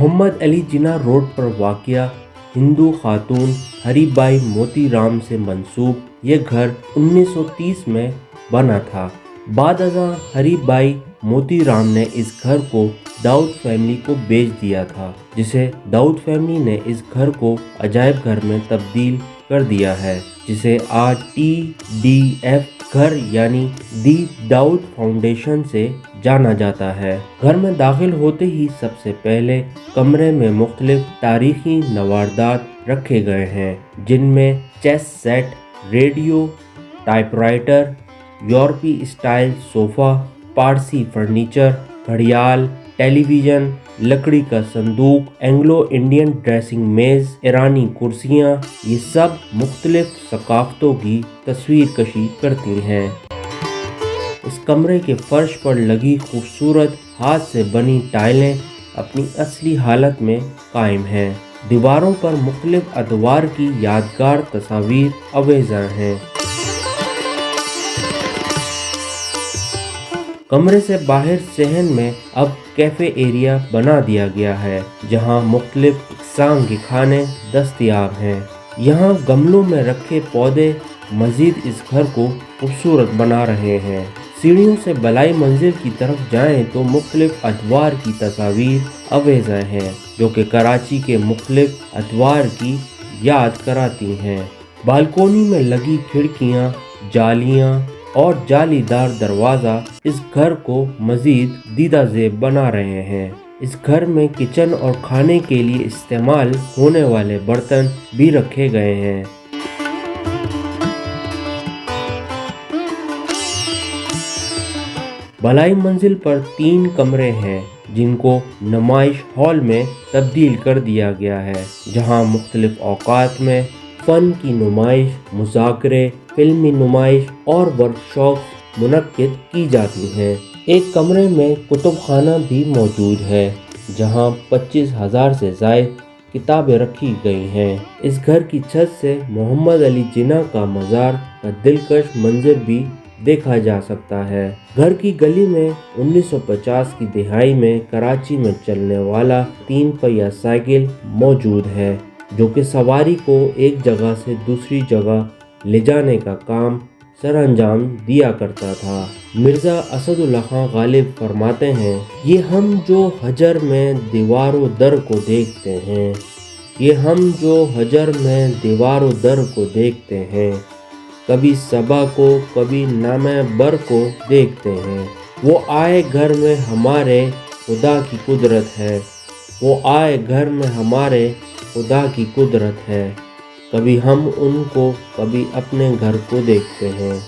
محمد Ali Jinnah road پر واقع ہندو خاتون ہری by موتی رام سے منسوب یہ گھر 1930 میں بنا تھا۔ بعد ازاں ہری بائی موتی رام نے اس گھر کو داؤد فیملی کو بیچ دیا تھا، جسے داؤد فیملی نے اس گھر کو عجائب گھر میں تبدیل کر دیا ہے، جسے آج TDF گھر یعنی دی داؤد فاؤنڈیشن سے جانا جاتا ہے۔ گھر میں داخل ہوتے ہی سب سے پہلے کمرے میں مختلف تاریخی نوادرات رکھے گئے ہیں، جن میں chess set, radio, typewriter, یورپی اسٹائل صوفہ، پارسی فرنیچر، گھڑیال، ٹیلی ویژن، لکڑی کا صندوق، اینگلو انڈین ڈریسنگ میز، ایرانی کرسیاں، یہ سب مختلف ثقافتوں کی تصویر کشی کرتی ہیں۔ اس کمرے کے فرش پر لگی خوبصورت ہاتھ سے بنی ٹائلیں اپنی اصلی حالت میں قائم ہیں۔ دیواروں پر مختلف ادوار کی یادگار تصاویر آویزاں ہیں۔ کمرے سے باہر صحن میں اب کیفے ایریا بنا دیا گیا ہے، جہاں مختلف اقسام کے کھانے دستیاب ہیں۔ یہاں گملوں میں رکھے پودے مزید اس گھر کو خوبصورت بنا رہے ہیں۔ سیڑھیوں سے بالائی منزل کی طرف جائیں تو مختلف ادوار کی تصاویر آویزاں ہیں، جو کہ کراچی کے مختلف ادوار کی یاد کراتی ہیں۔ بالکونی میں لگی کھڑکیاں، جالیاں اور جالی دار دروازہ اس گھر کو مزید دیدہ زیب بنا رہے ہیں۔ اس گھر میں کچن اور کھانے کے لیے استعمال ہونے والے برتن بھی رکھے گئے ہیں۔ بالائی منزل پر 3 کمرے ہیں، جن کو نمائش ہال میں تبدیل کر دیا گیا ہے، جہاں مختلف اوقات میں فن کی نمائش، مذاکرے، فلمی نمائش اور ورکشاپس منعقد کی جاتی ہیں۔ ایک کمرے میں کتب خانہ بھی موجود ہے، جہاں 25,000 سے زائد کتابیں رکھی گئی ہیں۔ اس گھر کی چھت سے محمد علی جناح کا مزار کا دلکش منظر بھی دیکھا جا سکتا ہے۔ گھر کی گلی میں 1950 کی دہائی میں کراچی میں چلنے والا 3 پہیہ سائیکل موجود ہے، جو کہ سواری کو ایک جگہ سے دوسری جگہ لے جانے کا کام سر انجام دیا کرتا تھا۔ مرزا اسد اللہ خان غالب فرماتے ہیں، یہ ہم جو حجر میں دیوار و در کو دیکھتے ہیں، یہ ہم جو حجر میں دیوار و در کو دیکھتے ہیں، کبھی صبا کو کبھی نامہ بر کو دیکھتے ہیں۔ وہ آئے گھر میں ہمارے خدا کی قدرت ہے، وہ آئے گھر میں ہمارے خدا کی قدرت ہے، کبھی ہم ان کو کبھی اپنے گھر کو دیکھتے ہیں۔